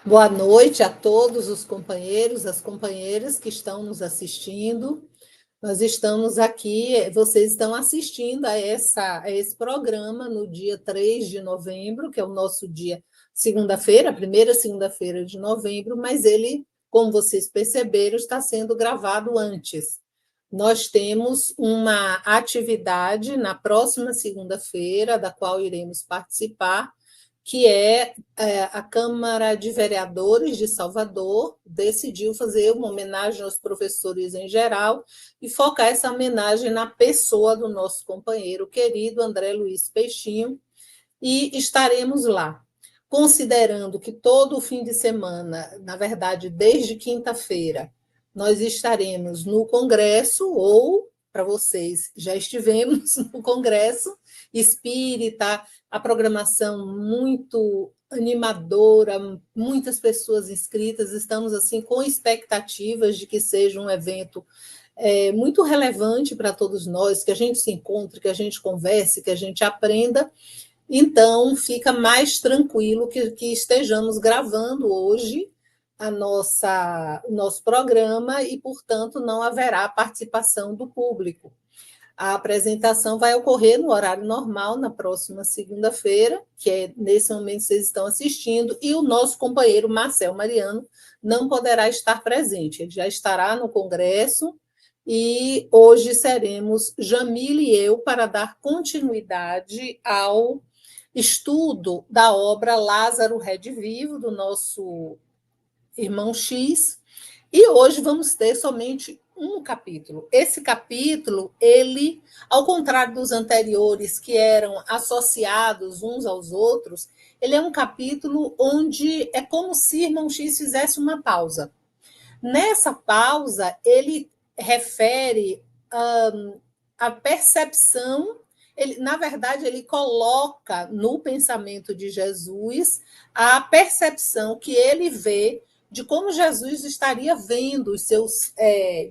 Boa noite a todos os companheiros, as companheiras que estão nos assistindo. Nós estamos aqui, vocês estão assistindo a esse programa no dia 3 de novembro, que é o nosso dia segunda-feira, a primeira segunda-feira de novembro, mas ele, como vocês perceberam, está sendo gravado antes. Nós temos uma atividade na próxima segunda-feira, da qual iremos participar, que a Câmara de Vereadores de Salvador decidiu fazer uma homenagem aos professores em geral e focar essa homenagem na pessoa do nosso companheiro querido André Luiz Peixinho, e estaremos lá. Considerando que todo o fim de semana, na verdade, desde quinta-feira, nós estaremos no Congresso, ou, para vocês, já estivemos no Congresso Espírita, a programação muito animadora, muitas pessoas inscritas, estamos assim com expectativas de que seja um evento muito relevante para todos nós, que a gente se encontre, que a gente converse, que a gente aprenda. Então, fica mais tranquilo que estejamos gravando hoje o nosso programa e, portanto, não haverá participação do público. A apresentação vai ocorrer no horário normal, na próxima segunda-feira, que é nesse momento que vocês estão assistindo, e o nosso companheiro Marcel Mariano não poderá estar presente, ele já estará no Congresso, e hoje seremos Jamile e eu para dar continuidade ao estudo da obra Lázaro Redivivo, do nosso irmão X, e hoje vamos ter somente um capítulo. Esse capítulo, ele, ao contrário dos anteriores, que eram associados uns aos outros, ele é um capítulo onde é como se irmão X fizesse uma pausa. Nessa pausa, ele refere a percepção. Na verdade, ele coloca no pensamento de Jesus a percepção que ele vê de como Jesus estaria vendo os seus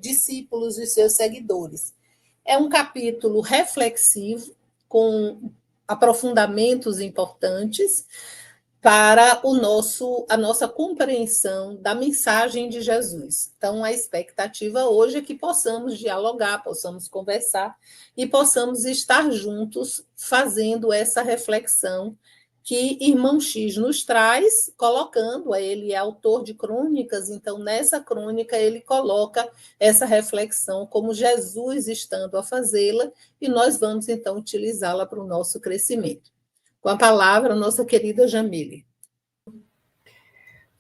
discípulos e os seus seguidores. É um capítulo reflexivo, com aprofundamentos importantes para a nossa compreensão da mensagem de Jesus. Então, a expectativa hoje é que possamos dialogar, possamos conversar e possamos estar juntos fazendo essa reflexão que Irmão X nos traz, colocando, ele é autor de crônicas, então nessa crônica ele coloca essa reflexão como Jesus estando a fazê-la, e nós vamos então utilizá-la para o nosso crescimento. Com a palavra, nossa querida Jamile.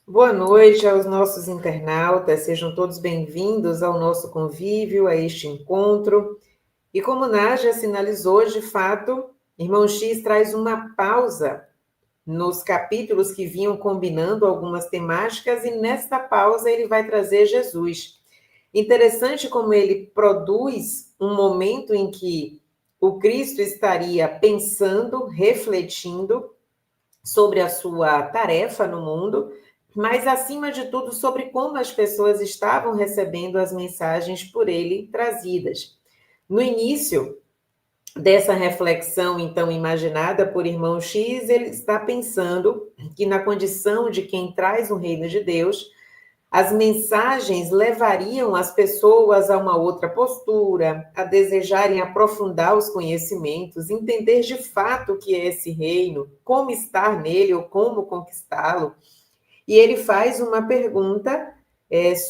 Boa noite aos nossos internautas, sejam todos bem-vindos ao nosso convívio, a este encontro. E como Nádia sinalizou, de fato, Irmão X traz uma pausa nos capítulos que vinham combinando algumas temáticas, e nesta pausa ele vai trazer Jesus. Interessante como ele produz um momento em que o Cristo estaria pensando, refletindo sobre a sua tarefa no mundo, mas, acima de tudo, sobre como as pessoas estavam recebendo as mensagens por ele trazidas. No início dessa reflexão, então, imaginada por Irmão X, ele está pensando que, na condição de quem traz o reino de Deus, as mensagens levariam as pessoas a uma outra postura, a desejarem aprofundar os conhecimentos, entender de fato o que é esse reino, como estar nele ou como conquistá-lo. E ele faz uma pergunta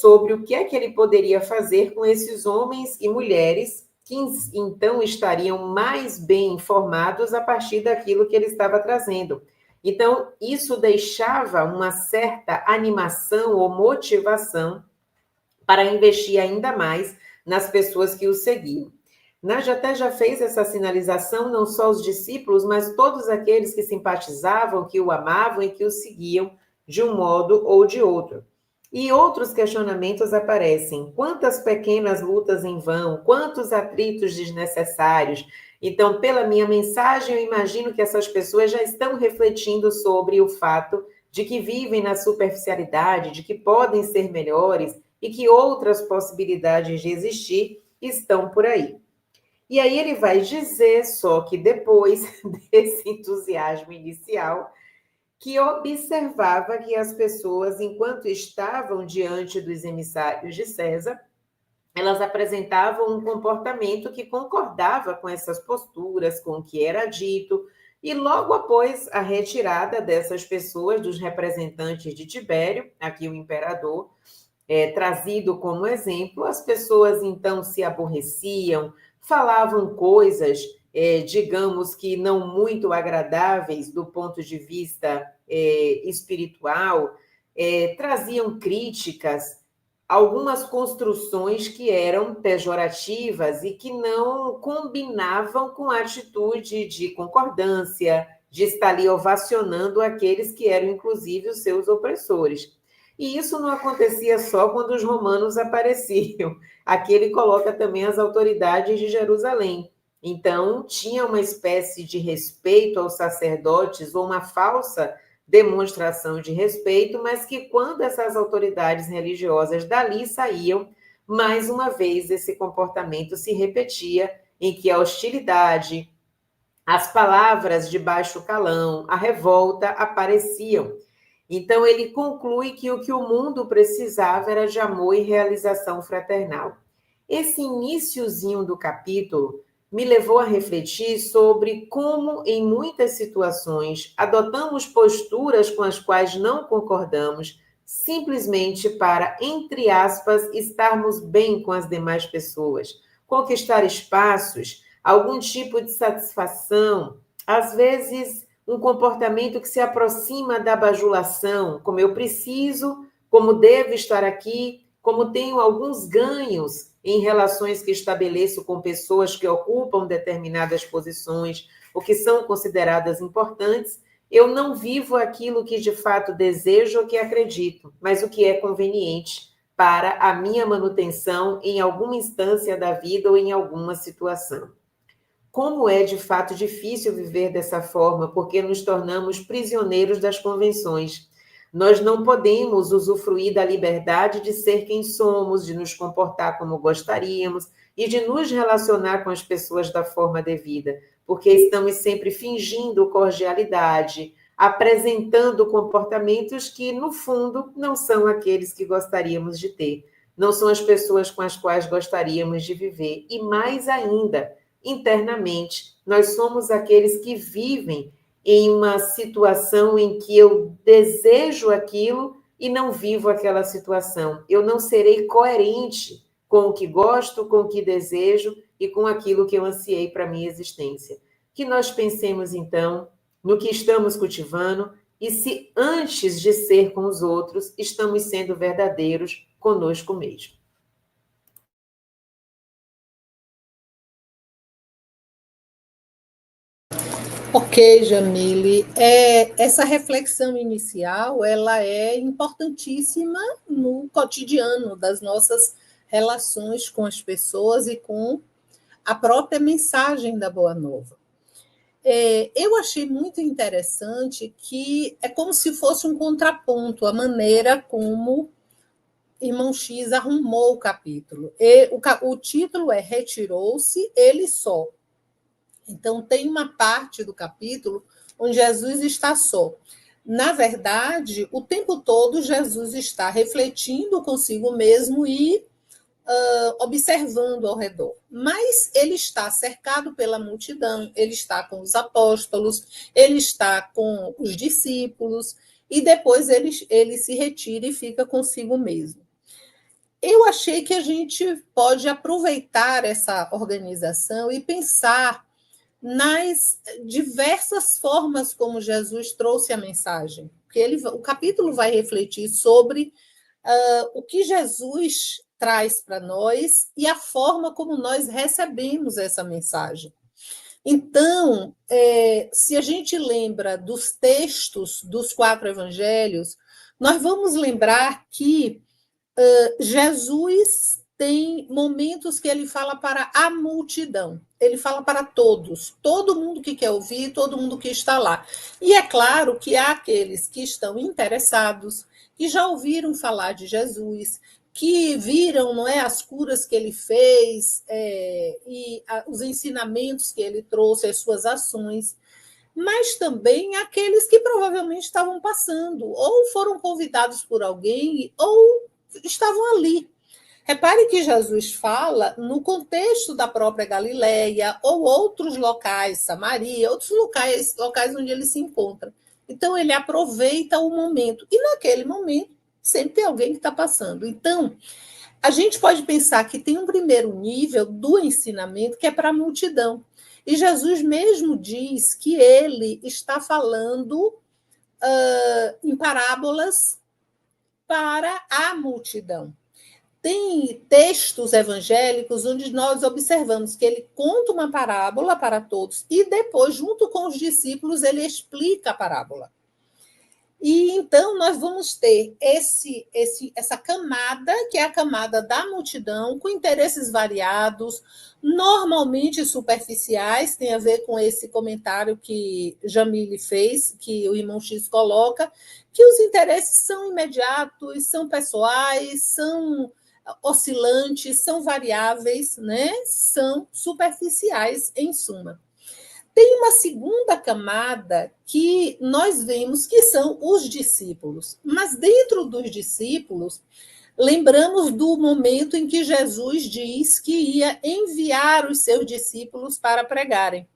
sobre o que é que ele poderia fazer com esses homens e mulheres que então estariam mais bem informados a partir daquilo que ele estava trazendo. Então, isso deixava uma certa animação ou motivação para investir ainda mais nas pessoas que o seguiam. Nádia até já fez essa sinalização, não só os discípulos, mas todos aqueles que simpatizavam, que o amavam e que o seguiam de um modo ou de outro. E outros questionamentos aparecem. Quantas pequenas lutas em vão, quantos atritos desnecessários. Então, pela minha mensagem, eu imagino que essas pessoas já estão refletindo sobre o fato de que vivem na superficialidade, de que podem ser melhores e que outras possibilidades de existir estão por aí. E aí ele vai dizer, só que depois desse entusiasmo inicial, que observava que as pessoas, enquanto estavam diante dos emissários de César, elas apresentavam um comportamento que concordava com essas posturas, com o que era dito, e logo após a retirada dessas pessoas, dos representantes de Tibério, aqui o imperador, trazido como exemplo, as pessoas então se aborreciam, falavam coisas, digamos que não muito agradáveis do ponto de vista espiritual, traziam críticas, algumas construções que eram pejorativas e que não combinavam com a atitude de concordância, de estar ali ovacionando aqueles que eram, inclusive, os seus opressores. E isso não acontecia só quando os romanos apareciam. Aqui ele coloca também as autoridades de Jerusalém. Então, tinha uma espécie de respeito aos sacerdotes, ou uma falsa demonstração de respeito, mas que quando essas autoridades religiosas dali saíam, mais uma vez esse comportamento se repetia, em que a hostilidade, as palavras de baixo calão, a revolta apareciam. Então, ele conclui que o mundo precisava era de amor e realização fraternal. Esse iniciozinho do capítulo me levou a refletir sobre como, em muitas situações, adotamos posturas com as quais não concordamos, simplesmente para, entre aspas, estarmos bem com as demais pessoas, conquistar espaços, algum tipo de satisfação, às vezes um comportamento que se aproxima da bajulação, como eu preciso, como devo estar aqui, como tenho alguns ganhos em relações que estabeleço com pessoas que ocupam determinadas posições ou que são consideradas importantes, eu não vivo aquilo que de fato desejo ou que acredito, mas o que é conveniente para a minha manutenção em alguma instância da vida ou em alguma situação. Como é de fato difícil viver dessa forma, porque nos tornamos prisioneiros das convenções. Nós não podemos usufruir da liberdade de ser quem somos, de nos comportar como gostaríamos e de nos relacionar com as pessoas da forma devida, porque estamos sempre fingindo cordialidade, apresentando comportamentos que, no fundo, não são aqueles que gostaríamos de ter, não são as pessoas com as quais gostaríamos de viver. E mais ainda, internamente, nós somos aqueles que vivem em uma situação em que eu desejo aquilo e não vivo aquela situação. Eu não serei coerente com o que gosto, com o que desejo e com aquilo que eu ansiei para a minha existência. Que nós pensemos, então, no que estamos cultivando e se antes de ser com os outros, estamos sendo verdadeiros conosco mesmo. Ok, Jamile. Essa reflexão inicial, ela é importantíssima no cotidiano das nossas relações com as pessoas e com a própria mensagem da Boa Nova. Eu achei muito interessante que é como se fosse um contraponto, a maneira como Irmão X arrumou o capítulo. O título é Retirou-se ele só. Então, tem uma parte do capítulo onde Jesus está só. Na verdade, o tempo todo, Jesus está refletindo consigo mesmo e observando ao redor. Mas ele está cercado pela multidão, ele está com os apóstolos, ele está com os discípulos, e depois ele se retira e fica consigo mesmo. Eu achei que a gente pode aproveitar essa organização e pensar nas diversas formas como Jesus trouxe a mensagem. Porque o capítulo vai refletir sobre o que Jesus traz para nós e a forma como nós recebemos essa mensagem. Então, se a gente lembra dos textos dos 4 evangelhos, nós vamos lembrar que Jesus tem momentos que ele fala para a multidão, ele fala para todos, todo mundo que quer ouvir, todo mundo que está lá. E é claro que há aqueles que estão interessados, que já ouviram falar de Jesus, que viram, não é, as curas que ele fez, e os ensinamentos que ele trouxe, as suas ações. mas também aqueles que provavelmente estavam passando, ou foram convidados por alguém, ou estavam ali. Repare que Jesus fala no contexto da própria Galileia ou outros locais, Samaria, outros locais onde ele se encontra. Então, ele aproveita o momento. E naquele momento, sempre tem alguém que está passando. Então, a gente pode pensar que tem um primeiro nível do ensinamento que é para a multidão. E Jesus mesmo diz que ele está falando em parábolas para a multidão. Tem textos evangélicos onde nós observamos que ele conta uma parábola para todos e depois, junto com os discípulos, ele explica a parábola. E então nós vamos ter essa camada, que é a camada da multidão, com interesses variados, normalmente superficiais, tem a ver com esse comentário que Jamile fez, que o irmão X coloca, que os interesses são imediatos, são pessoais, são oscilantes, são variáveis, né? São superficiais, em suma. Tem uma segunda camada que nós vemos que são os discípulos, mas dentro dos discípulos, lembramos do momento em que Jesus diz que ia enviar os seus discípulos para pregarem.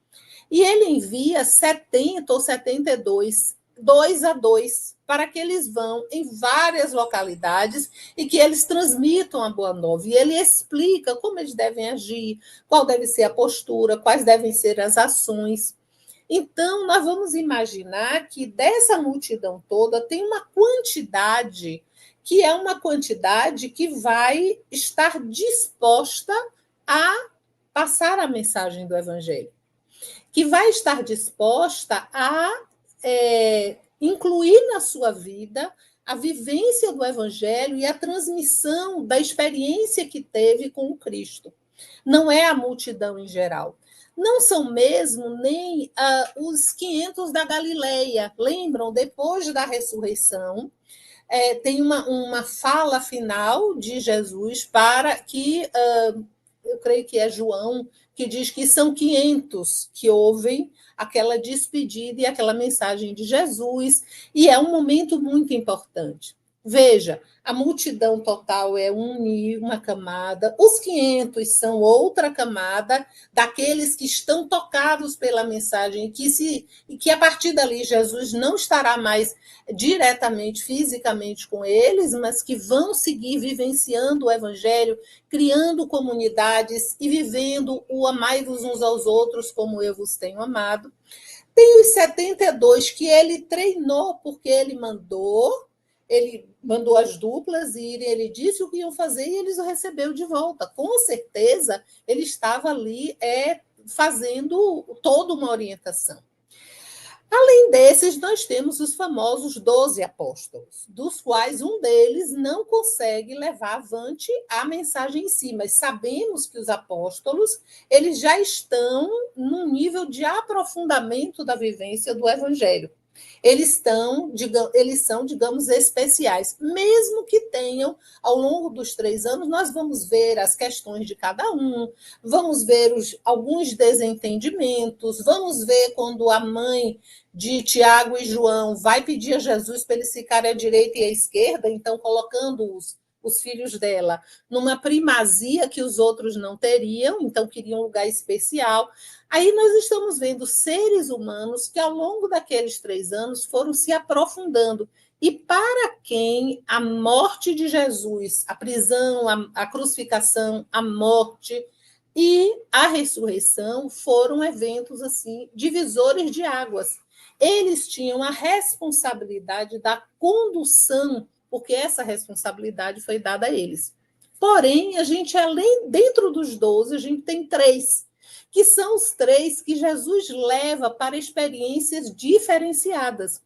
E ele envia 70 ou 72, 2 a 2, para que eles vão em várias localidades e que eles transmitam a boa nova. E ele explica como eles devem agir, qual deve ser a postura, quais devem ser as ações. Então, nós vamos imaginar que dessa multidão toda tem uma quantidade que é uma quantidade que vai estar disposta a passar a mensagem do Evangelho, que vai estar disposta a incluir na sua vida a vivência do Evangelho e a transmissão da experiência que teve com o Cristo. Não é a multidão em geral. Não são mesmo nem os 500 da Galileia. Lembram, depois da ressurreição, tem uma fala final de Jesus para que, eu creio que é João, que diz que são 500 que ouvem aquela despedida e aquela mensagem de Jesus, e é um momento muito importante. Veja, a multidão total é uma camada, os 500 são outra camada daqueles que estão tocados pela mensagem e que a partir dali Jesus não estará mais diretamente, fisicamente com eles, mas que vão seguir vivenciando o Evangelho, criando comunidades e vivendo o amai-vos uns aos outros como eu vos tenho amado. Tem os 72 que ele treinou porque ele mandou as duplas irem, ele disse o que iam fazer e eles o recebeu de volta. Com certeza, ele estava ali fazendo toda uma orientação. Além desses, nós temos os famosos 12 apóstolos, dos quais um deles não consegue levar avante a mensagem em si, mas sabemos que os apóstolos eles já estão num nível de aprofundamento da vivência do Evangelho. Eles são, digamos, especiais. Mesmo que tenham, ao longo dos 3 anos, nós vamos ver as questões de cada um, vamos ver alguns desentendimentos, vamos ver quando a mãe de Tiago e João vai pedir a Jesus para eles ficarem à direita e à esquerda, então colocando os filhos dela numa primazia que os outros não teriam, então queriam um lugar especial. Aí nós estamos vendo seres humanos que, ao longo daqueles 3 anos, foram se aprofundando. E para quem a morte de Jesus, a prisão, a crucificação, a morte e a ressurreição foram eventos assim divisores de águas. Eles tinham a responsabilidade da condução, porque essa responsabilidade foi dada a eles. Porém, dentro dos 12, a gente tem 3, que são os 3 que Jesus leva para experiências diferenciadas.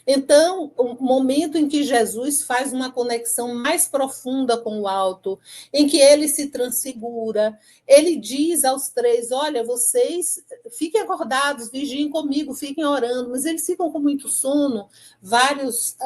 Então, o momento em que Jesus faz uma conexão mais profunda com o alto, em que ele se transfigura, ele diz aos três: olha, vocês fiquem acordados, vigiem comigo, fiquem orando, mas eles ficam com muito sono. Vários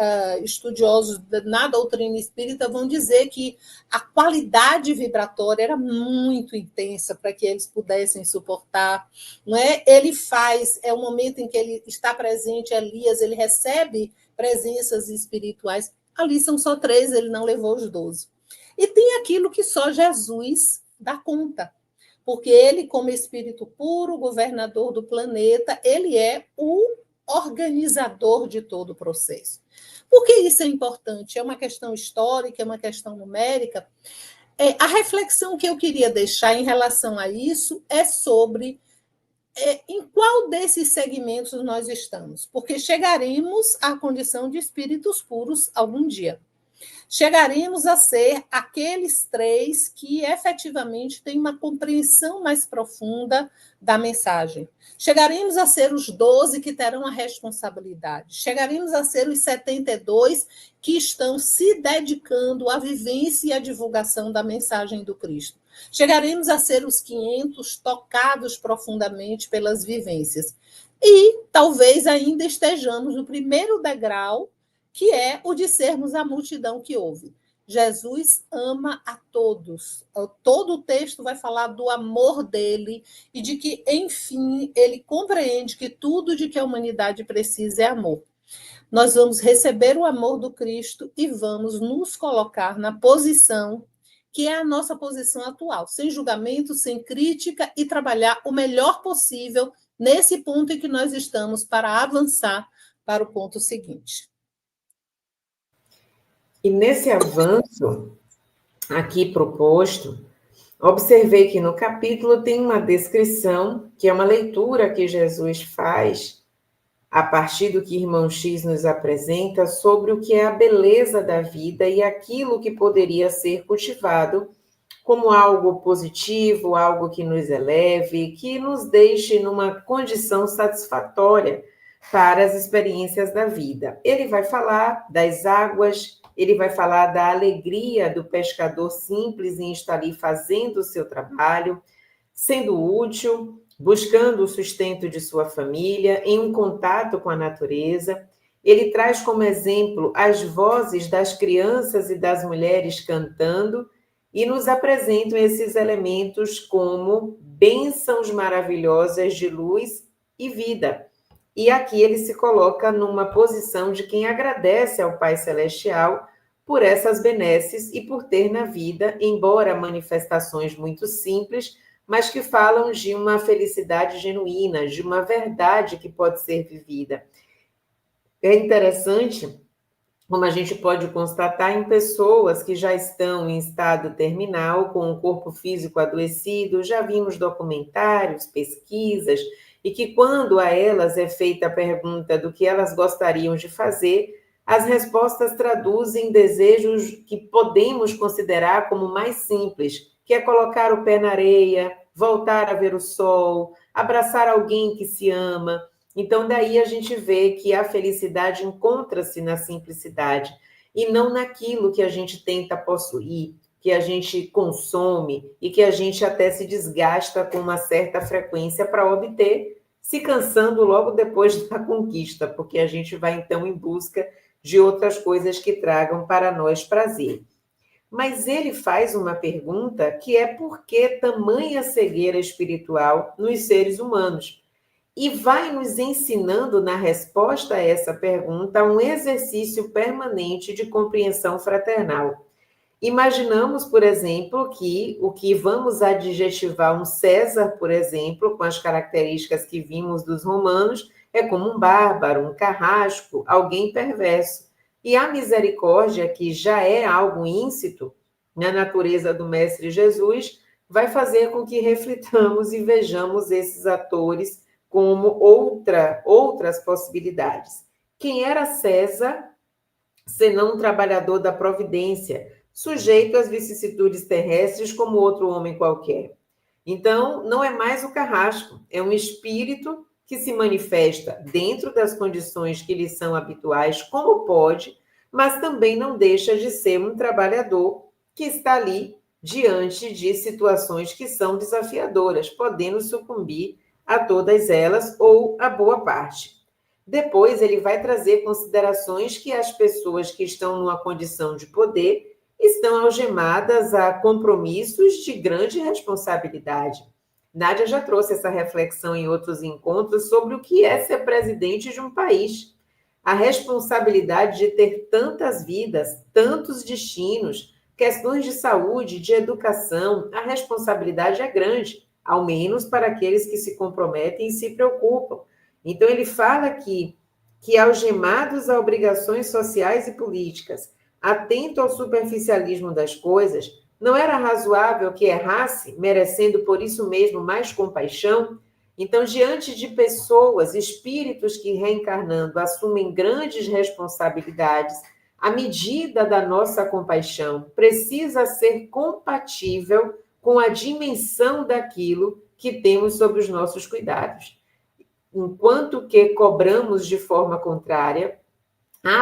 estudiosos na doutrina espírita vão dizer que a qualidade vibratória era muito intensa para que eles pudessem suportar. Não é? Ele faz, é o momento em que ele está presente, Elias, ele recebe presenças espirituais. Ali são só 3, ele não levou os 12. E tem aquilo que só Jesus dá conta, porque ele, como espírito puro, governador do planeta, ele é o organizador de todo o processo. Por que isso é importante? É uma questão histórica, é uma questão numérica. A reflexão que eu queria deixar em relação a isso é sobre em qual desses segmentos nós estamos, porque chegaremos à condição de espíritos puros algum dia. Chegaremos a ser aqueles 3 que efetivamente têm uma compreensão mais profunda da mensagem. Chegaremos a ser os 12 que terão a responsabilidade. Chegaremos a ser os 72 que estão se dedicando à vivência e à divulgação da mensagem do Cristo. Chegaremos a ser os 500 tocados profundamente pelas vivências. E talvez ainda estejamos no primeiro degrau, que é o de sermos a multidão que ouve. Jesus ama a todos. Todo o texto vai falar do amor dele e de que, enfim, ele compreende que tudo de que a humanidade precisa é amor. Nós vamos receber o amor do Cristo e vamos nos colocar na posição que é a nossa posição atual, sem julgamento, sem crítica, e trabalhar o melhor possível nesse ponto em que nós estamos para avançar para o ponto seguinte. E nesse avanço aqui proposto, observei que no capítulo tem uma descrição, que é uma leitura que Jesus faz a partir do que irmão X nos apresenta sobre o que é a beleza da vida e aquilo que poderia ser cultivado como algo positivo, algo que nos eleve, que nos deixe numa condição satisfatória para as experiências da vida. Ele vai falar das águas, ele vai falar da alegria do pescador simples em estar ali fazendo o seu trabalho, sendo útil, buscando o sustento de sua família, em um contato com a natureza. Ele traz como exemplo as vozes das crianças e das mulheres cantando e nos apresentam esses elementos como bênçãos maravilhosas de luz e vida. E aqui ele se coloca numa posição de quem agradece ao Pai Celestial por essas benesses e por ter na vida, embora manifestações muito simples, mas que falam de uma felicidade genuína, de uma verdade que pode ser vivida. É interessante como a gente pode constatar em pessoas que já estão em estado terminal, com o corpo físico adoecido, já vimos documentários, pesquisas, e que quando a elas é feita a pergunta do que elas gostariam de fazer, as respostas traduzem desejos que podemos considerar como mais simples, que é colocar o pé na areia, voltar a ver o sol, abraçar alguém que se ama. Então, daí a gente vê que a felicidade encontra-se na simplicidade e não naquilo que a gente tenta possuir, que a gente consome e que a gente até se desgasta com uma certa frequência para obter, se cansando logo depois da conquista, porque a gente vai então em busca de outras coisas que tragam para nós prazer. Mas ele faz uma pergunta que é por que tamanha cegueira espiritual nos seres humanos? E vai nos ensinando na resposta a essa pergunta um exercício permanente de compreensão fraternal. Imaginamos, por exemplo, que o que vamos adjetivar um César, por exemplo, com as características que vimos dos romanos, é como um bárbaro, um carrasco, alguém perverso. E a misericórdia, que já é algo íncito na natureza do Mestre Jesus, vai fazer com que reflitamos e vejamos esses atores como outras possibilidades. Quem era César, senão um trabalhador da providência, sujeito às vicissitudes terrestres como outro homem qualquer? Então, não é mais o carrasco, é um espírito que se manifesta dentro das condições que lhe são habituais, como pode, mas também não deixa de ser um trabalhador que está ali diante de situações que são desafiadoras, podendo sucumbir a todas elas ou a boa parte. Depois, ele vai trazer considerações que as pessoas que estão numa condição de poder estão algemadas a compromissos de grande responsabilidade. Nádia já trouxe essa reflexão em outros encontros sobre o que é ser presidente de um país. A responsabilidade de ter tantas vidas, tantos destinos, questões de saúde, de educação, a responsabilidade é grande, ao menos para aqueles que se comprometem e se preocupam. Então, ele fala aqui que, algemados a obrigações sociais e políticas, atento ao superficialismo das coisas, não era razoável que errasse, merecendo por isso mesmo mais compaixão? Então, diante de pessoas, espíritos que reencarnando assumem grandes responsabilidades, a medida da nossa compaixão precisa ser compatível com a dimensão daquilo que temos sob os nossos cuidados. Enquanto que cobramos de forma contrária,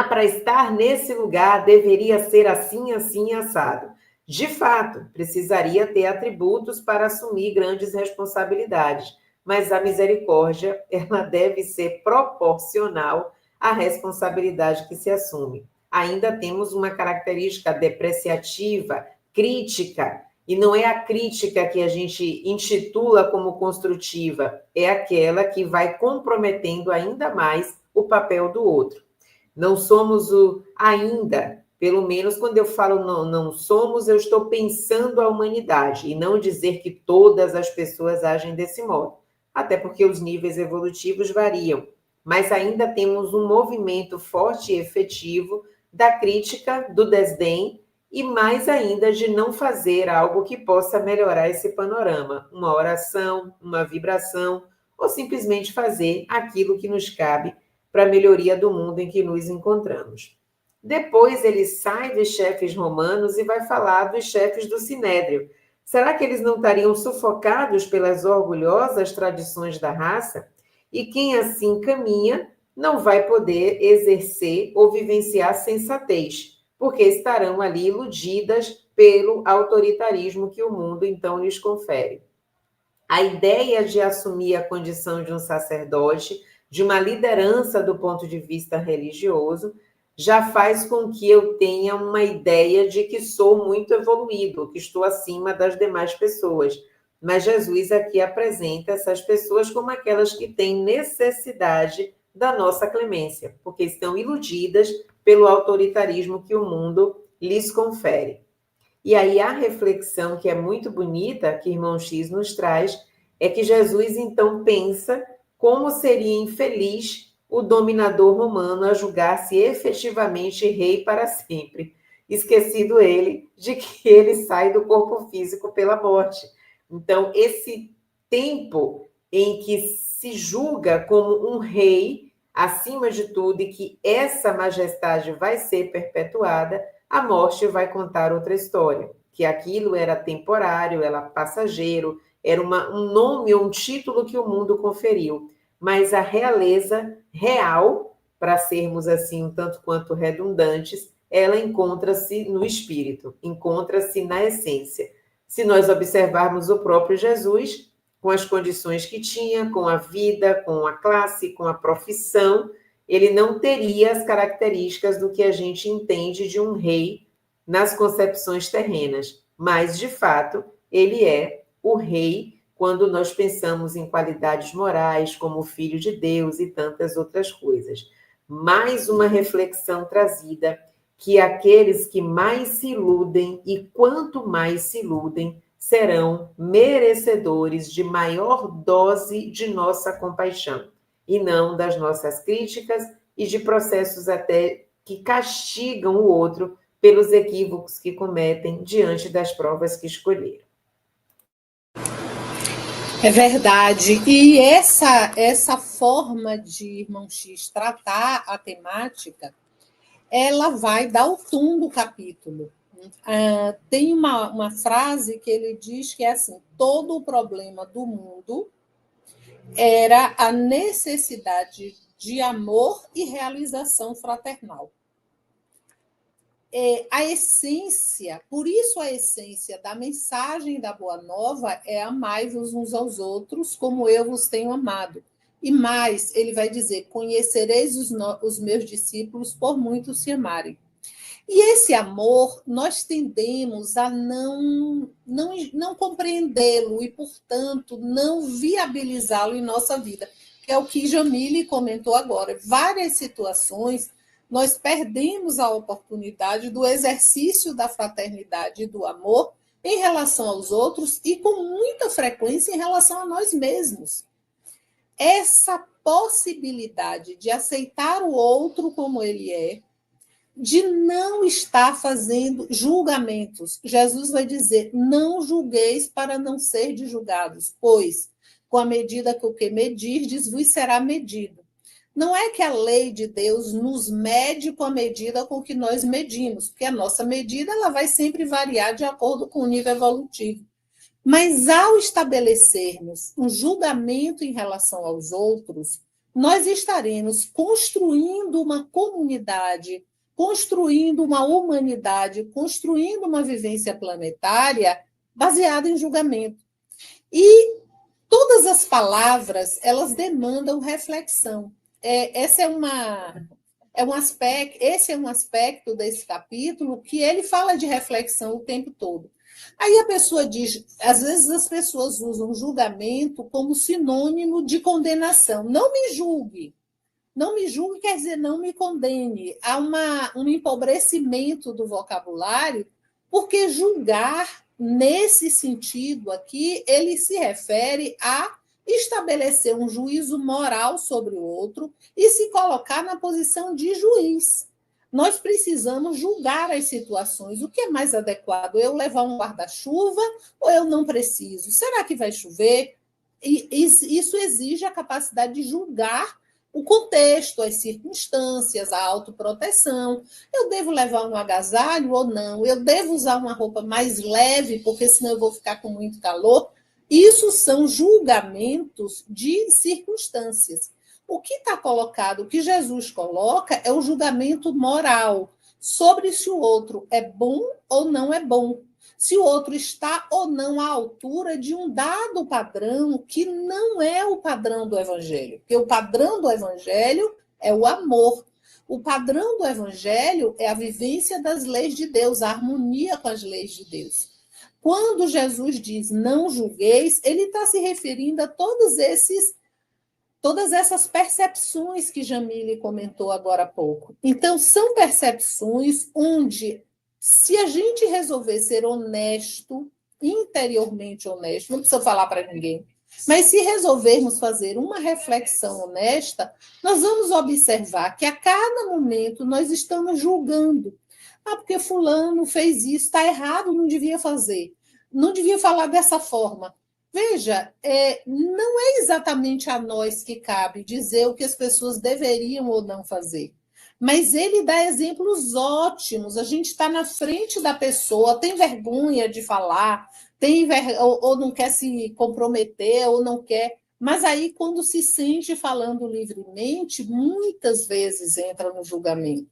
para estar nesse lugar deveria ser assim, assim, assado. De fato, precisaria ter atributos para assumir grandes responsabilidades, mas a misericórdia, ela deve ser proporcional à responsabilidade que se assume. Ainda temos uma característica depreciativa, crítica, e não é a crítica que a gente intitula como construtiva, é aquela que vai comprometendo ainda mais o papel do outro. Não somos o ainda, pelo menos quando eu falo não somos, eu estou pensando a humanidade, e não dizer que todas as pessoas agem desse modo, até porque os níveis evolutivos variam, mas ainda temos um movimento forte e efetivo da crítica, do desdém, e mais ainda de não fazer algo que possa melhorar esse panorama, uma oração, uma vibração, ou simplesmente fazer aquilo que nos cabe para a melhoria do mundo em que nos encontramos. Depois ele sai dos chefes romanos e vai falar dos chefes do Sinédrio. Será que eles não estariam sufocados pelas orgulhosas tradições da raça? E quem assim caminha não vai poder exercer ou vivenciar sensatez, porque estarão ali iludidas pelo autoritarismo que o mundo então lhes confere. A ideia de assumir a condição de um sacerdote, de uma liderança do ponto de vista religioso, já faz com que eu tenha uma ideia de que sou muito evoluído, que estou acima das demais pessoas. Mas Jesus aqui apresenta essas pessoas como aquelas que têm necessidade da nossa clemência, porque estão iludidas pelo autoritarismo que o mundo lhes confere. E aí a reflexão que é muito bonita, que Irmão X nos traz, é que Jesus então pensa como seria infeliz o dominador romano a julgar-se efetivamente rei para sempre, esquecido ele de que ele sai do corpo físico pela morte. Então, esse tempo em que se julga como um rei acima de tudo e que essa majestade vai ser perpetuada, a morte vai contar outra história, que aquilo era temporário, era passageiro, era um nome ou um título que o mundo conferiu, mas a realeza real, para sermos assim um tanto quanto redundantes, ela encontra-se no espírito, encontra-se na essência. Se nós observarmos o próprio Jesus, com as condições que tinha, com a vida, com a classe, com a profissão, ele não teria as características do que a gente entende de um rei nas concepções terrenas, mas, de fato, ele é o rei quando nós pensamos em qualidades morais, como filho de Deus e tantas outras coisas. Mais uma reflexão trazida, que aqueles que mais se iludem, e quanto mais se iludem, serão merecedores de maior dose de nossa compaixão, e não das nossas críticas e de processos até que castigam o outro pelos equívocos que cometem diante das provas que escolheram. É verdade. E essa forma de Irmão X tratar a temática, ela vai dar o tom do capítulo. Tem uma frase que ele diz que é assim: todo o problema do mundo era a necessidade de amor e realização fraternal. A essência, por isso a essência da mensagem da Boa Nova é amai-vos uns aos outros como eu vos tenho amado. E mais, ele vai dizer, conhecereis os meus discípulos por muito se amarem. E esse amor, nós tendemos a não compreendê-lo e, portanto, não viabilizá-lo em nossa vida, que é o que Jamile comentou agora. Várias situações, nós perdemos a oportunidade do exercício da fraternidade e do amor em relação aos outros e, com muita frequência, em relação a nós mesmos. Essa possibilidade de aceitar o outro como ele é, de não estar fazendo julgamentos. Jesus vai dizer, não julgueis para não ser julgados, pois com a medida que o que medirdes vos será medido. Não é que a lei de Deus nos mede com a medida com que nós medimos, porque a nossa medida ela vai sempre variar de acordo com o nível evolutivo. Mas ao estabelecermos um julgamento em relação aos outros, nós estaremos construindo uma comunidade, construindo uma humanidade, construindo uma vivência planetária baseada em julgamento. E todas as palavras, elas demandam reflexão. Esse é um aspecto desse capítulo que ele fala de reflexão o tempo todo. Aí a pessoa diz, às vezes as pessoas usam julgamento como sinônimo de condenação. Não me julgue. Não me julgue quer dizer não me condene. Há um empobrecimento do vocabulário, porque julgar, nesse sentido aqui, ele se refere a estabelecer um juízo moral sobre o outro e se colocar na posição de juiz. Nós precisamos julgar as situações. O que é mais adequado? Eu levar um guarda-chuva ou eu não preciso? Será que vai chover? E isso exige a capacidade de julgar o contexto, as circunstâncias, a autoproteção. Eu devo levar um agasalho ou não? Eu devo usar uma roupa mais leve, porque senão eu vou ficar com muito calor? Isso são julgamentos de circunstâncias. O que está colocado, o que Jesus coloca, é o julgamento moral sobre se o outro é bom ou não é bom, se o outro está ou não à altura de um dado padrão que não é o padrão do Evangelho. Porque o padrão do Evangelho é o amor. O padrão do Evangelho é a vivência das leis de Deus, a harmonia com as leis de Deus. Quando Jesus diz não julgueis, ele está se referindo a todas essas percepções que Jamile comentou agora há pouco. Então, são percepções onde, se a gente resolver ser honesto, interiormente honesto, não precisa falar para ninguém, mas se resolvermos fazer uma reflexão honesta, nós vamos observar que a cada momento nós estamos julgando. Porque fulano fez isso, está errado, não devia fazer. Não devia falar dessa forma. Veja, não é exatamente a nós que cabe dizer o que as pessoas deveriam ou não fazer. Mas ele dá exemplos ótimos. A gente está na frente da pessoa, tem vergonha de falar, ou não quer se comprometer, ou não quer. Mas aí, quando se sente falando livremente, muitas vezes entra no julgamento.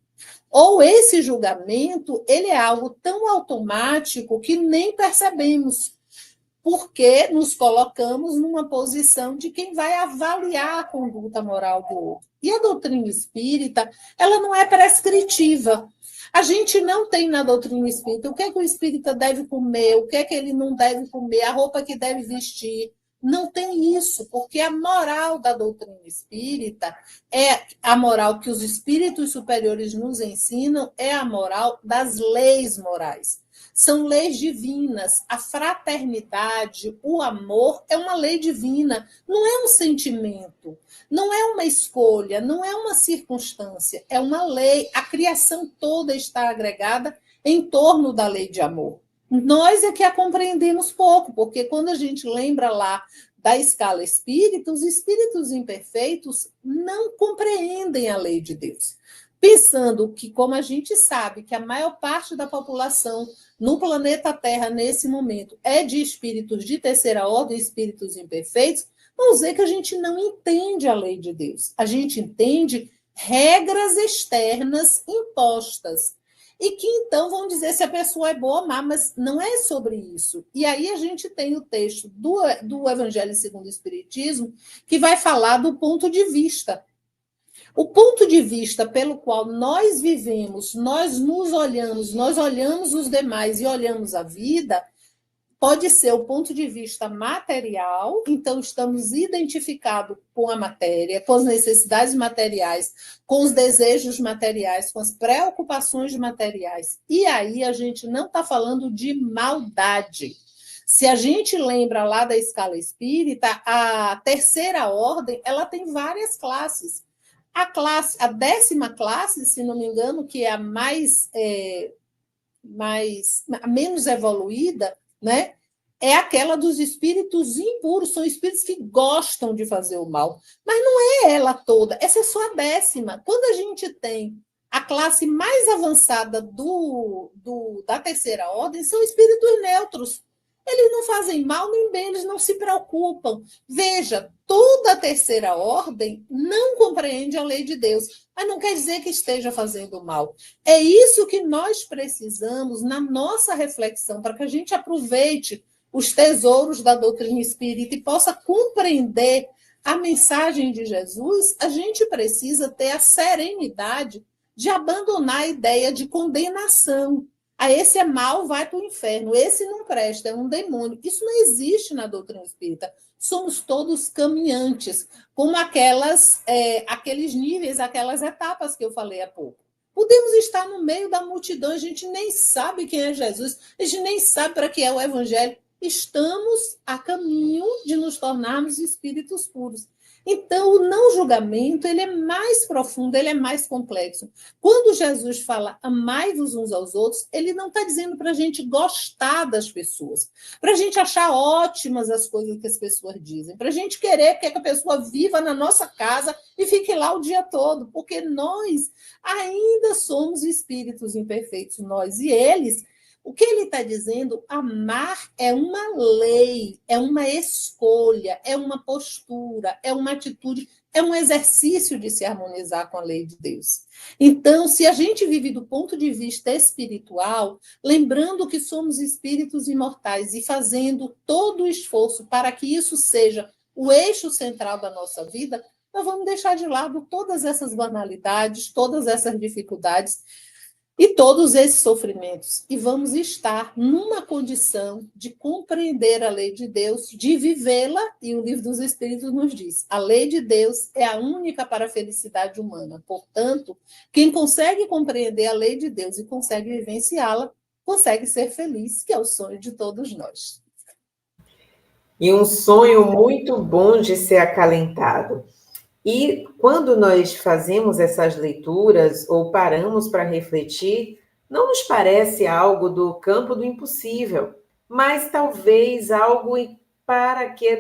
Ou esse julgamento, ele é algo tão automático que nem percebemos, porque nos colocamos numa posição de quem vai avaliar a conduta moral do outro. E a doutrina espírita, ela não é prescritiva. A gente não tem na doutrina espírita o que é que o espírita deve comer, o que é que ele não deve comer, a roupa que deve vestir. Não tem isso, porque a moral da doutrina espírita é a moral que os espíritos superiores nos ensinam, é a moral das leis morais. São leis divinas. A fraternidade, o amor, é uma lei divina. Não é um sentimento, não é uma escolha, não é uma circunstância, é uma lei. A criação toda está agregada em torno da lei de amor. Nós é que a compreendemos pouco, porque quando a gente lembra lá da escala espírita, os espíritos imperfeitos não compreendem a lei de Deus. Pensando que, como a gente sabe, que a maior parte da população no planeta Terra, nesse momento, é de espíritos de terceira ordem, espíritos imperfeitos, Vamos dizer que a gente não entende a lei de Deus. A gente entende regras externas impostas. E que então vão dizer se a pessoa é boa ou má, mas não é sobre isso. E aí a gente tem o texto do Evangelho segundo o Espiritismo, que vai falar do ponto de vista. O ponto de vista pelo qual nós vivemos, nós nos olhamos, nós olhamos os demais e olhamos a vida, pode ser o ponto de vista material, então estamos identificados com a matéria, com as necessidades materiais, com os desejos materiais, com as preocupações materiais. E aí a gente não está falando de maldade. Se a gente lembra lá da escala espírita, a terceira ordem, ela tem várias classes. A 10ª classe, se não me engano, que é a a menos evoluída, né? É aquela dos espíritos impuros, são espíritos que gostam de fazer o mal, mas não é ela toda, essa é só a 10ª. Quando a gente tem a classe mais avançada da terceira ordem, são espíritos neutros. Eles não fazem mal nem bem, eles não se preocupam. Veja, toda a terceira ordem não compreende a lei de Deus, mas não quer dizer que esteja fazendo mal. É isso que nós precisamos na nossa reflexão, para que a gente aproveite os tesouros da doutrina espírita e possa compreender a mensagem de Jesus. A gente precisa ter a serenidade de abandonar a ideia de condenação. Esse é mau, vai para o inferno. Esse não presta, é um demônio. Isso não existe na doutrina espírita. Somos todos caminhantes, como aqueles níveis, aquelas etapas que eu falei há pouco. Podemos estar no meio da multidão, a gente nem sabe quem é Jesus, a gente nem sabe para que é o Evangelho. Estamos a caminho de nos tornarmos espíritos puros. Então, o não julgamento, ele é mais profundo, ele é mais complexo. Quando Jesus fala amai-vos uns aos outros, ele não está dizendo para a gente gostar das pessoas, para a gente achar ótimas as coisas que as pessoas dizem, para a gente querer que a pessoa viva na nossa casa e fique lá o dia todo, porque nós ainda somos espíritos imperfeitos, nós e eles. O que ele está dizendo? Amar é uma lei, é uma escolha, é uma postura, é uma atitude, é um exercício de se harmonizar com a lei de Deus. Então, se a gente vive do ponto de vista espiritual, lembrando que somos espíritos imortais e fazendo todo o esforço para que isso seja o eixo central da nossa vida, nós vamos deixar de lado todas essas banalidades, todas essas dificuldades e todos esses sofrimentos, e vamos estar numa condição de compreender a lei de Deus, de vivê-la, e o Livro dos Espíritos nos diz, a lei de Deus é a única para a felicidade humana. Portanto, quem consegue compreender a lei de Deus e consegue vivenciá-la, consegue ser feliz, que é o sonho de todos nós. E um sonho muito bom de ser acalentado. E quando nós fazemos essas leituras ou paramos para refletir, não nos parece algo do campo do impossível, mas talvez algo para que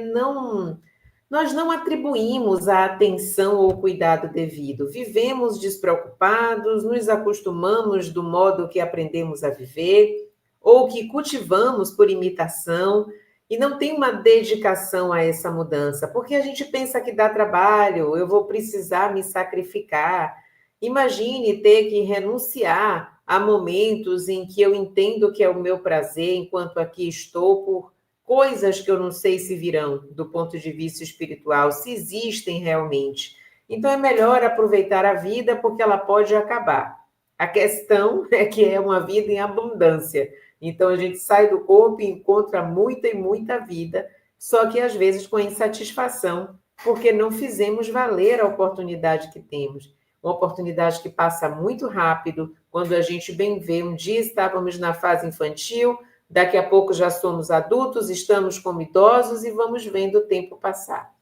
nós não atribuímos a atenção ou cuidado devido. Vivemos despreocupados, nos acostumamos do modo que aprendemos a viver ou que cultivamos por imitação, e não tem uma dedicação a essa mudança, porque a gente pensa que dá trabalho, eu vou precisar me sacrificar. Imagine ter que renunciar a momentos em que eu entendo que é o meu prazer, enquanto aqui estou, por coisas que eu não sei se virão do ponto de vista espiritual, se existem realmente. Então é melhor aproveitar a vida, porque ela pode acabar. A questão é que é uma vida em abundância. Então, a gente sai do corpo e encontra muita e muita vida, só que às vezes com insatisfação, porque não fizemos valer a oportunidade que temos. Uma oportunidade que passa muito rápido, quando a gente bem vê, um dia estávamos na fase infantil, daqui a pouco já somos adultos, estamos como idosos e vamos vendo o tempo passar.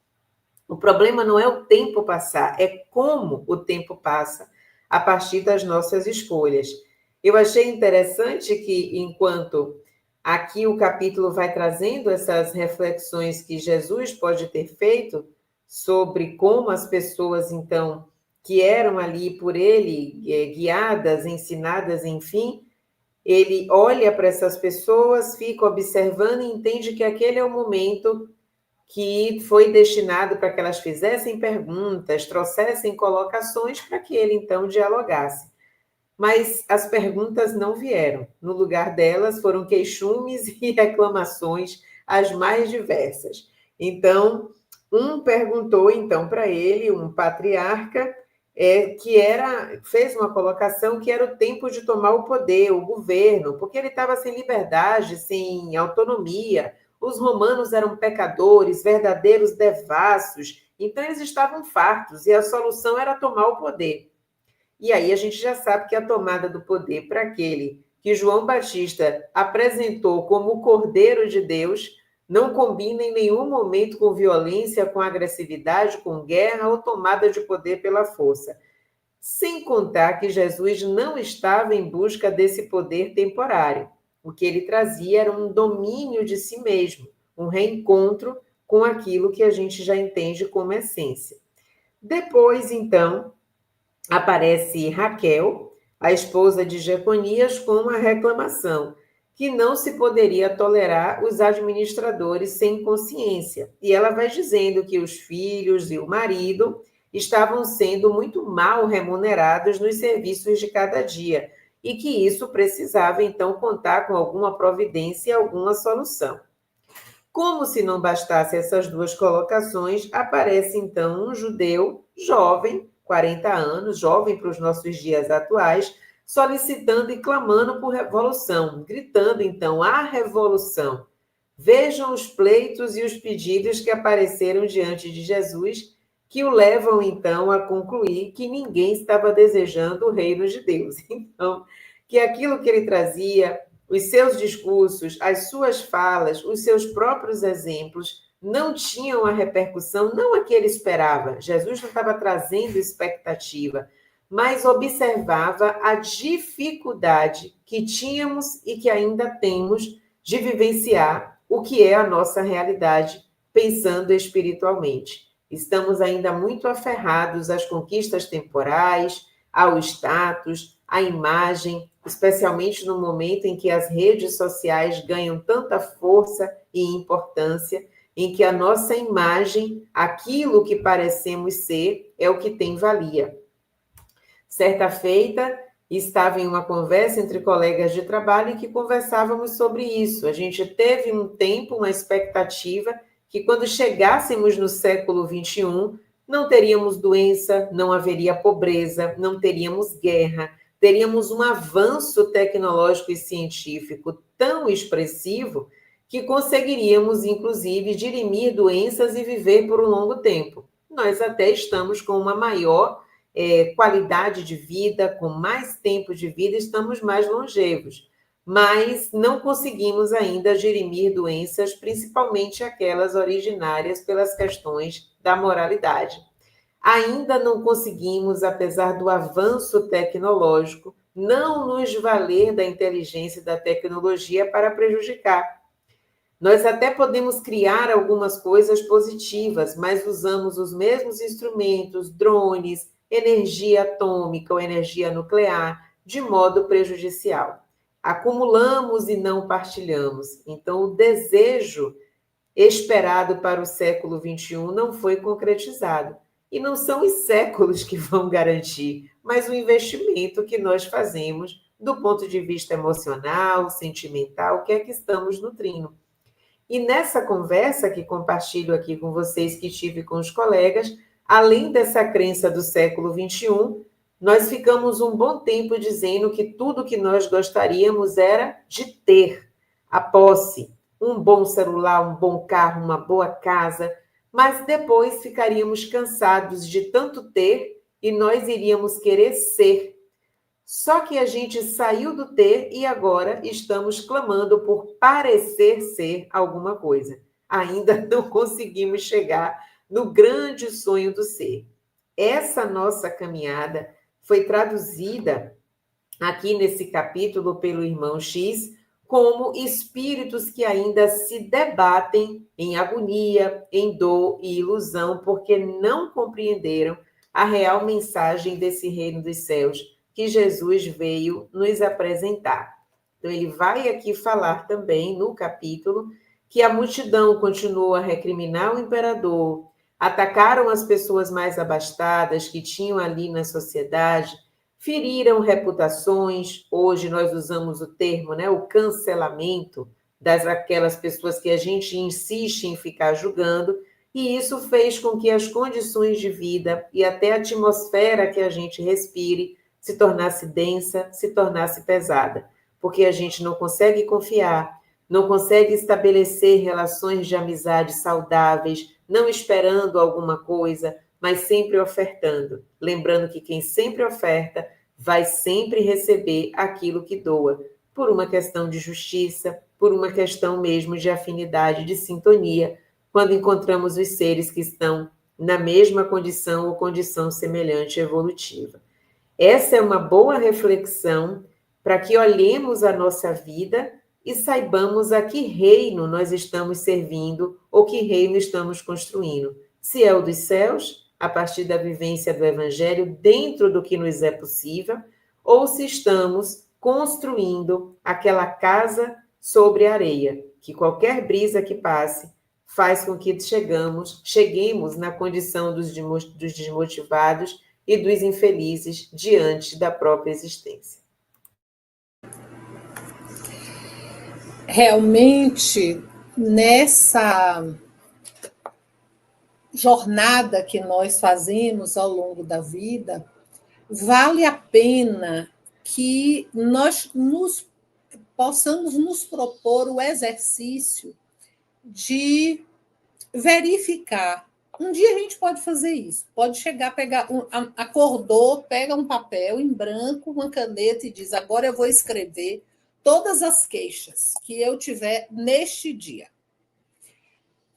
O problema não é o tempo passar, é como o tempo passa a partir das nossas escolhas. Eu achei interessante que, enquanto aqui o capítulo vai trazendo essas reflexões que Jesus pode ter feito sobre como as pessoas, então, que eram ali por ele, guiadas, ensinadas, enfim, ele olha para essas pessoas, fica observando e entende que aquele é o momento que foi destinado para que elas fizessem perguntas, trouxessem colocações para que ele então dialogasse. Mas as perguntas não vieram. No lugar delas foram queixumes e reclamações as mais diversas. Então, um perguntou então para ele, um patriarca, fez uma colocação que era o tempo de tomar o poder, o governo, porque ele estava sem liberdade, sem autonomia. Os romanos eram pecadores, verdadeiros devassos, então eles estavam fartos e a solução era tomar o poder. E aí a gente já sabe que a tomada do poder para aquele que João Batista apresentou como o Cordeiro de Deus não combina em nenhum momento com violência, com agressividade, com guerra ou tomada de poder pela força. Sem contar que Jesus não estava em busca desse poder temporário. O que ele trazia era um domínio de si mesmo, um reencontro com aquilo que a gente já entende como essência. Depois, então, aparece Raquel, a esposa de Jeconias, com uma reclamação, que não se poderia tolerar os administradores sem consciência. E ela vai dizendo que os filhos e o marido estavam sendo muito mal remunerados nos serviços de cada dia, e que isso precisava, então, contar com alguma providência e alguma solução. Como se não bastasse essas duas colocações, aparece então um judeu jovem, 40 anos, jovem para os nossos dias atuais, solicitando e clamando por revolução, gritando então: a revolução. Vejam os pleitos e os pedidos que apareceram diante de Jesus, que o levam então a concluir que ninguém estava desejando o reino de Deus. Então, que aquilo que ele trazia, os seus discursos, as suas falas, os seus próprios exemplos não tinham a repercussão, não a que ele esperava. Jesus não estava trazendo expectativa, mas observava a dificuldade que tínhamos e que ainda temos de vivenciar o que é a nossa realidade, pensando espiritualmente. Estamos ainda muito aferrados às conquistas temporais, ao status, à imagem, especialmente no momento em que as redes sociais ganham tanta força e importância, em que a nossa imagem, aquilo que parecemos ser, é o que tem valia. Certa feita, estava em uma conversa entre colegas de trabalho em que conversávamos sobre isso. A gente teve um tempo, uma expectativa, que quando chegássemos no século XXI, não teríamos doença, não haveria pobreza, não teríamos guerra, teríamos um avanço tecnológico e científico tão expressivo que conseguiríamos, inclusive, dirimir doenças e viver por um longo tempo. Nós até estamos com uma maior qualidade de vida, com mais tempo de vida, estamos mais longevos, mas não conseguimos ainda dirimir doenças, principalmente aquelas originárias pelas questões da moralidade. Ainda não conseguimos, apesar do avanço tecnológico, não nos valer da inteligência e da tecnologia para prejudicar. Nós até podemos criar algumas coisas positivas, mas usamos os mesmos instrumentos, drones, energia atômica ou energia nuclear, de modo prejudicial. Acumulamos e não partilhamos. Então, o desejo esperado para o século XXI não foi concretizado. E não são os séculos que vão garantir, mas o investimento que nós fazemos do ponto de vista emocional, sentimental, que é que estamos nutrindo. E nessa conversa que compartilho aqui com vocês, que tive com os colegas, além dessa crença do século XXI, nós ficamos um bom tempo dizendo que tudo que nós gostaríamos era de ter a posse, um bom celular, um bom carro, uma boa casa, mas depois ficaríamos cansados de tanto ter e nós iríamos querer ser. Só que a gente saiu do ter e agora estamos clamando por parecer ser alguma coisa. Ainda não conseguimos chegar no grande sonho do ser. Essa nossa caminhada foi traduzida aqui nesse capítulo pelo irmão X como espíritos que ainda se debatem em agonia, em dor e ilusão, porque não compreenderam a real mensagem desse reino dos céus que Jesus veio nos apresentar. Então, ele vai aqui falar também no capítulo que a multidão continuou a recriminar o imperador, atacaram as pessoas mais abastadas que tinham ali na sociedade, feriram reputações. Hoje nós usamos o termo, né, o cancelamento daquelas pessoas que a gente insiste em ficar julgando, e isso fez com que as condições de vida e até a atmosfera que a gente respire se tornasse densa, se tornasse pesada, porque a gente não consegue confiar, não consegue estabelecer relações de amizade saudáveis, não esperando alguma coisa, mas sempre ofertando. Lembrando que quem sempre oferta vai sempre receber aquilo que doa, por uma questão de justiça, por uma questão mesmo de afinidade, de sintonia, quando encontramos os seres que estão na mesma condição ou condição semelhante evolutiva. Essa é uma boa reflexão para que olhemos a nossa vida e saibamos a que reino nós estamos servindo ou que reino estamos construindo. Se é o dos céus, a partir da vivência do Evangelho, dentro do que nos é possível, ou se estamos construindo aquela casa sobre a areia, que qualquer brisa que passe faz com que cheguemos na condição dos desmotivados e dos infelizes diante da própria existência. Realmente, nessa jornada que nós fazemos ao longo da vida, vale a pena que nós possamos nos propor o exercício de verificar. Um dia a gente pode fazer isso, pode chegar, acordou, pega um papel em branco, uma caneta e diz: agora eu vou escrever todas as queixas que eu tiver neste dia.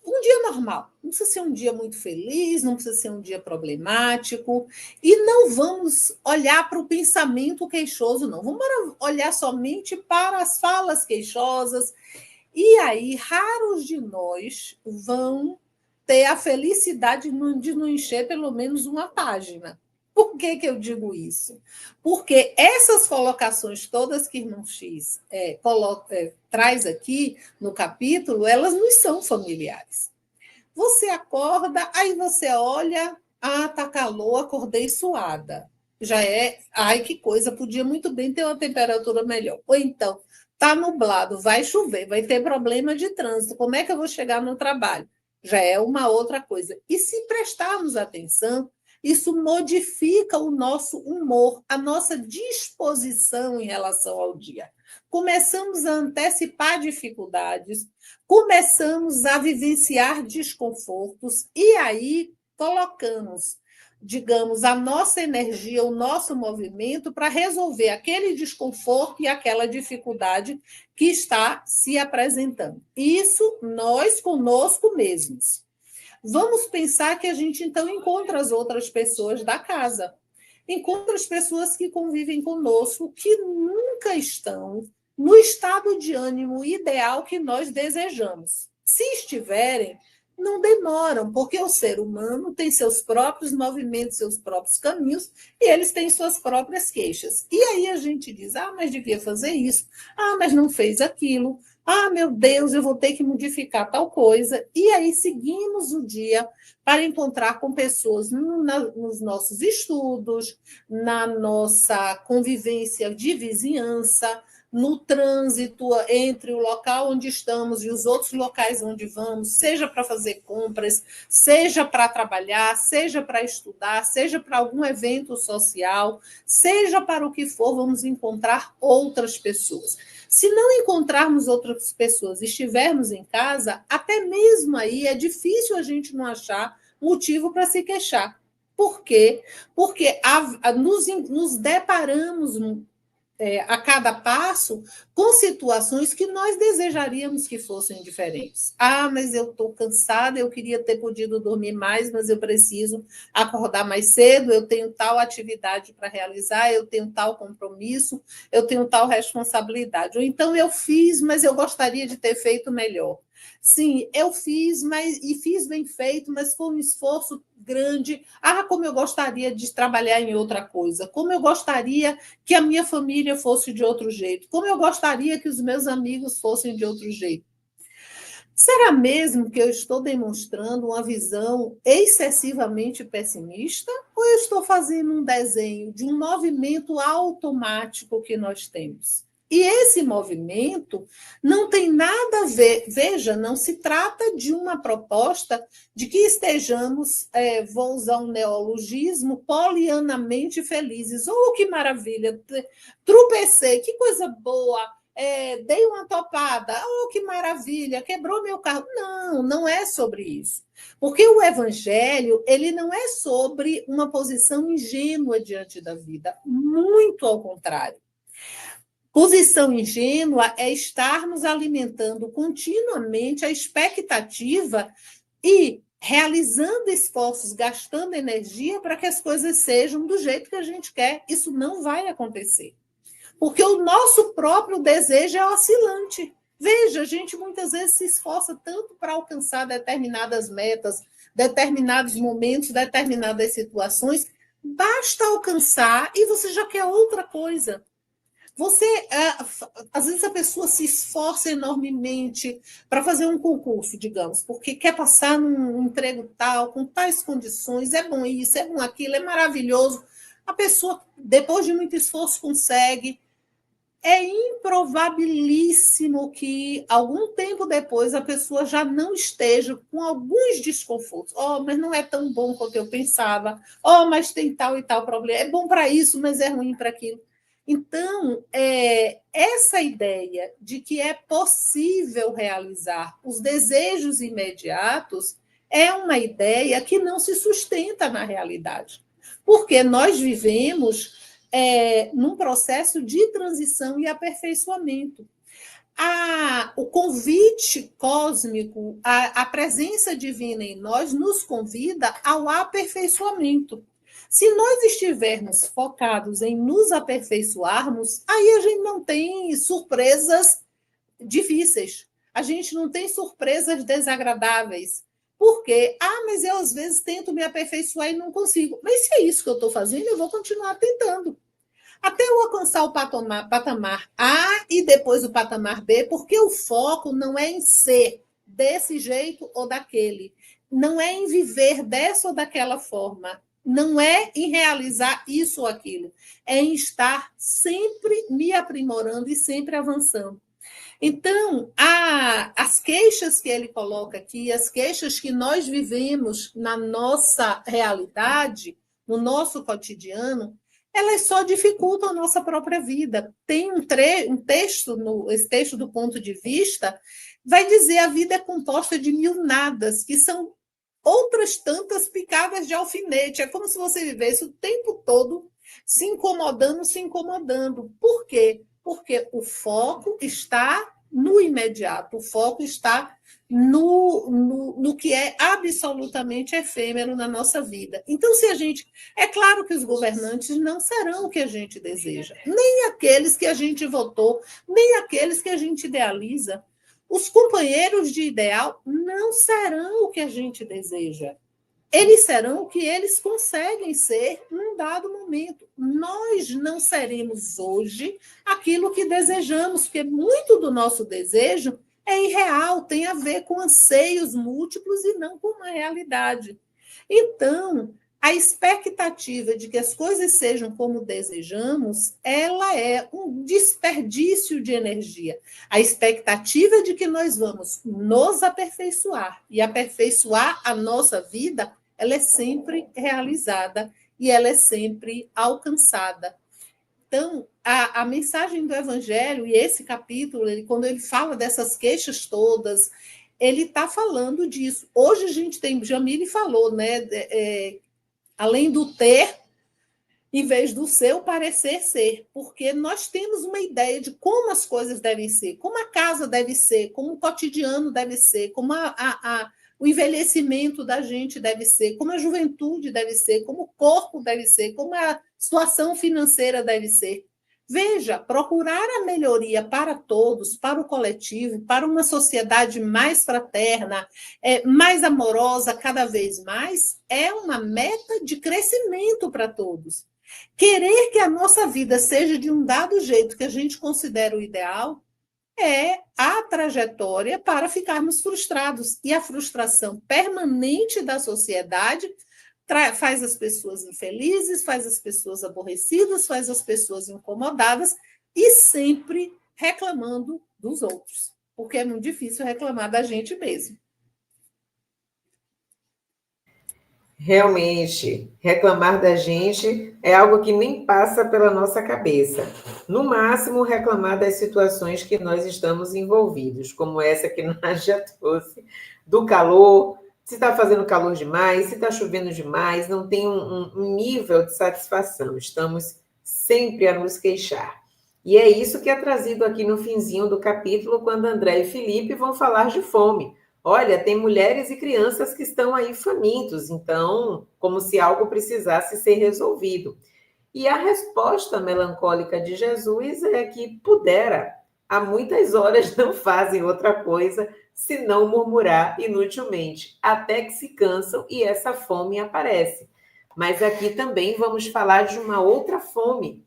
Um dia normal, não precisa ser um dia muito feliz, não precisa ser um dia problemático, e não vamos olhar para o pensamento queixoso, não. Vamos olhar somente para as falas queixosas, e aí raros de nós vão ter a felicidade de não encher pelo menos uma página. Por que eu digo isso? Porque essas colocações todas que Irmão X traz aqui no capítulo, elas nos são familiares. Você acorda, aí você olha, tá calor, acordei suada. Já é, ai que coisa, podia muito bem ter uma temperatura melhor. Ou então, tá nublado, vai chover, vai ter problema de trânsito, como é que eu vou chegar no trabalho? Já é uma outra coisa. E se prestarmos atenção, isso modifica o nosso humor, a nossa disposição em relação ao dia. Começamos a antecipar dificuldades, começamos a vivenciar desconfortos e aí colocamos, digamos, a nossa energia, o nosso movimento para resolver aquele desconforto e aquela dificuldade que está se apresentando. Isso nós conosco mesmos. Vamos pensar que a gente, então, encontra as outras pessoas da casa, encontra as pessoas que convivem conosco, que nunca estão no estado de ânimo ideal que nós desejamos. Se estiverem, não demoram, porque o ser humano tem seus próprios movimentos, seus próprios caminhos, e eles têm suas próprias queixas. E aí a gente diz: mas devia fazer isso, mas não fez aquilo, meu Deus, eu vou ter que modificar tal coisa. E aí seguimos o dia para encontrar com pessoas nos nossos estudos, na nossa convivência de vizinhança, no trânsito entre o local onde estamos e os outros locais onde vamos, seja para fazer compras, seja para trabalhar, seja para estudar, seja para algum evento social, seja para o que for, vamos encontrar outras pessoas. Se não encontrarmos outras pessoas e estivermos em casa, até mesmo aí é difícil a gente não achar motivo para se queixar. Por quê? Porque nos deparamos a cada passo com situações que nós desejaríamos que fossem diferentes. Mas eu estou cansada, eu queria ter podido dormir mais, mas eu preciso acordar mais cedo, eu tenho tal atividade para realizar, eu tenho tal compromisso, eu tenho tal responsabilidade. Ou então eu fiz, mas eu gostaria de ter feito melhor. Sim, eu fiz, e fiz bem feito, mas foi um esforço grande. Como eu gostaria de trabalhar em outra coisa, como eu gostaria que a minha família fosse de outro jeito, como eu gostaria que os meus amigos fossem de outro jeito. Será mesmo que eu estou demonstrando uma visão excessivamente pessimista? Ou eu estou fazendo um desenho de um movimento automático que nós temos? E esse movimento não tem nada a ver, veja, não se trata de uma proposta de que estejamos, vou usar um neologismo, polianamente felizes. Oh, que maravilha! Tropecei, que coisa boa! Dei uma topada, oh, que maravilha, quebrou meu carro. Não, não é sobre isso. Porque o evangelho, ele não é sobre uma posição ingênua diante da vida, muito ao contrário. Posição ingênua é estarmos alimentando continuamente a expectativa e realizando esforços, gastando energia para que as coisas sejam do jeito que a gente quer. Isso não vai acontecer. Porque o nosso próprio desejo é oscilante. Veja, a gente muitas vezes se esforça tanto para alcançar determinadas metas, determinados momentos, determinadas situações, basta alcançar e você já quer outra coisa. Você, às vezes a pessoa se esforça enormemente para fazer um concurso, digamos, porque quer passar num emprego tal, com tais condições, é bom isso, é bom aquilo, é maravilhoso. A pessoa, depois de muito esforço, consegue. É improbabilíssimo que algum tempo depois a pessoa já não esteja com alguns desconfortos. Oh, mas não é tão bom quanto eu pensava. Oh, mas tem tal e tal problema. É bom para isso, mas é ruim para aquilo. Então, essa ideia de que é possível realizar os desejos imediatos é uma ideia que não se sustenta na realidade. Porque nós vivemos num processo de transição e aperfeiçoamento. O convite cósmico, a presença divina em nós, nos convida ao aperfeiçoamento. Se nós estivermos focados em nos aperfeiçoarmos, aí a gente não tem surpresas difíceis, a gente não tem surpresas desagradáveis. Por quê? Mas eu às vezes tento me aperfeiçoar e não consigo. Mas se é isso que eu estou fazendo, eu vou continuar tentando. Até eu alcançar o patamar A e depois o patamar B, porque o foco não é em ser desse jeito ou daquele, não é em viver dessa ou daquela forma, não é em realizar isso ou aquilo, é em estar sempre me aprimorando e sempre avançando. Então, as queixas que ele coloca aqui, as queixas que nós vivemos na nossa realidade, no nosso cotidiano, elas só dificultam a nossa própria vida. Tem um texto, esse texto do ponto de vista, vai dizer a vida é composta de mil nadas, que são outras tantas picadas de alfinete. É como se você vivesse o tempo todo se incomodando, se incomodando. Por quê? Porque o foco está no imediato, o foco está no que é absolutamente efêmero na nossa vida. Então, se a gente. É claro que os governantes não serão o que a gente deseja, nem aqueles que a gente votou, nem aqueles que a gente idealiza. Os companheiros de ideal não serão o que a gente deseja. Eles serão o que eles conseguem ser num dado momento. Nós não seremos hoje aquilo que desejamos, porque muito do nosso desejo é irreal, tem a ver com anseios múltiplos e não com uma realidade. Então, a expectativa de que as coisas sejam como desejamos, ela é um desperdício de energia. A expectativa de que nós vamos nos aperfeiçoar e aperfeiçoar a nossa vida, ela é sempre realizada e ela é sempre alcançada. Então, a mensagem do Evangelho, e esse capítulo, quando ele fala dessas queixas todas, ele está falando disso. Hoje a gente tem, Jamile falou, né? Além do ter, em vez do ser, o parecer ser, porque nós temos uma ideia de como as coisas devem ser, como a casa deve ser, como o cotidiano deve ser, como o envelhecimento da gente deve ser, como a juventude deve ser, como o corpo deve ser, como a situação financeira deve ser. Veja, procurar a melhoria para todos, para o coletivo, para uma sociedade mais fraterna, mais amorosa cada vez mais, é uma meta de crescimento para todos. Querer que a nossa vida seja de um dado jeito que a gente considera o ideal é a trajetória para ficarmos frustrados. E a frustração permanente da sociedade faz as pessoas infelizes, faz as pessoas aborrecidas, faz as pessoas incomodadas e sempre reclamando dos outros, porque é muito difícil reclamar da gente mesmo. Realmente, reclamar da gente é algo que nem passa pela nossa cabeça. No máximo, reclamar das situações que nós estamos envolvidos, como essa que nós já trouxe, do calor, se está fazendo calor demais, se está chovendo demais, não tem um nível de satisfação. Estamos sempre a nos queixar. E é isso que é trazido aqui no finzinho do capítulo, quando André e Felipe vão falar de fome. Olha, tem mulheres e crianças que estão aí famintos, então, como se algo precisasse ser resolvido. E a resposta melancólica de Jesus é que pudera, há muitas horas não fazem outra coisa senão murmurar inutilmente, até que se cansam e essa fome aparece. Mas aqui também vamos falar de uma outra fome,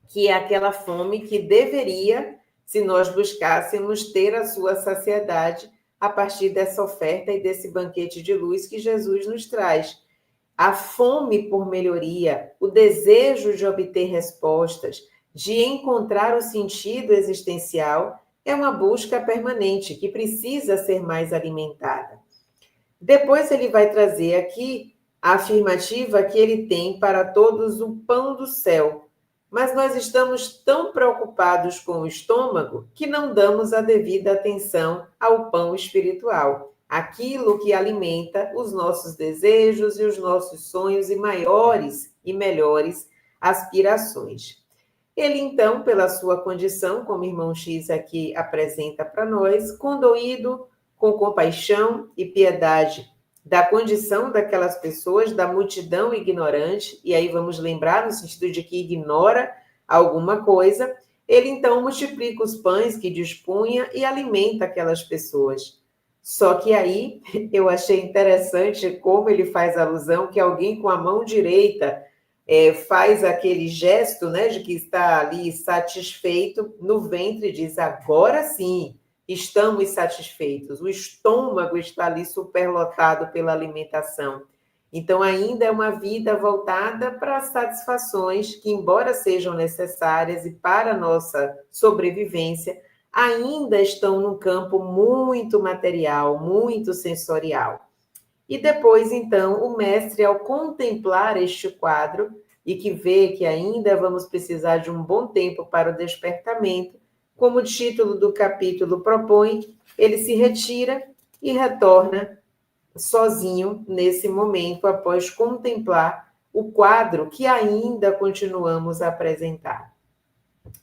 que é aquela fome que deveria, se nós buscássemos ter a sua saciedade a partir dessa oferta e desse banquete de luz que Jesus nos traz. A fome por melhoria, o desejo de obter respostas, de encontrar o sentido existencial, é uma busca permanente que precisa ser mais alimentada. Depois ele vai trazer aqui a afirmativa que ele tem para todos o pão do céu, mas nós estamos tão preocupados com o estômago que não damos a devida atenção ao pão espiritual, aquilo que alimenta os nossos desejos e os nossos sonhos e maiores e melhores aspirações. Ele, então, pela sua condição, como o irmão X aqui apresenta para nós, condoído, com compaixão e piedade da condição daquelas pessoas, da multidão ignorante, e aí vamos lembrar no sentido de que ignora alguma coisa, ele então multiplica os pães que dispunha e alimenta aquelas pessoas. Só que aí eu achei interessante como ele faz alusão que alguém com a mão direita faz aquele gesto, né, de que está ali satisfeito no ventre e diz, agora sim, estamos satisfeitos, o estômago está ali superlotado pela alimentação. Então, ainda é uma vida voltada para as satisfações que, embora sejam necessárias e para a nossa sobrevivência, ainda estão num campo muito material, muito sensorial. E depois, então, o mestre, ao contemplar este quadro, e que vê que ainda vamos precisar de um bom tempo para o despertamento, como o título do capítulo propõe, ele se retira e retorna sozinho nesse momento, após contemplar o quadro que ainda continuamos a apresentar.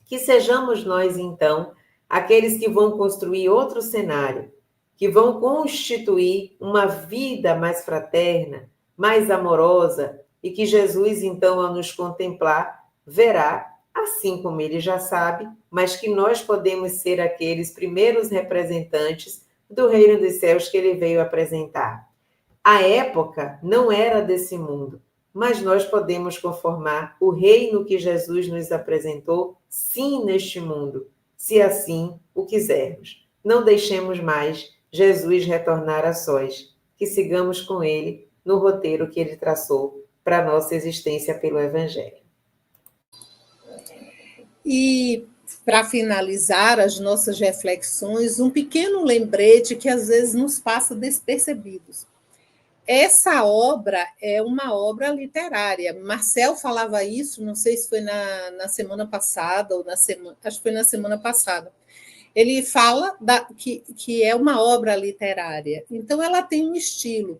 Que sejamos nós, então, aqueles que vão construir outro cenário, que vão constituir uma vida mais fraterna, mais amorosa, e que Jesus, então, ao nos contemplar, verá, assim como ele já sabe, mas que nós podemos ser aqueles primeiros representantes do reino dos céus que ele veio apresentar. A época não era desse mundo, mas nós podemos conformar o reino que Jesus nos apresentou, sim, neste mundo, se assim o quisermos. Não deixemos mais Jesus retornar a sós, que sigamos com ele no roteiro que ele traçou para a nossa existência pelo Evangelho. E, para finalizar as nossas reflexões, um pequeno lembrete que às vezes nos passa despercebidos. Essa obra é uma obra literária. Marcel falava isso, não sei se foi na semana passada, ou acho que foi na semana passada. Ele fala que é uma obra literária. Então, ela tem um estilo.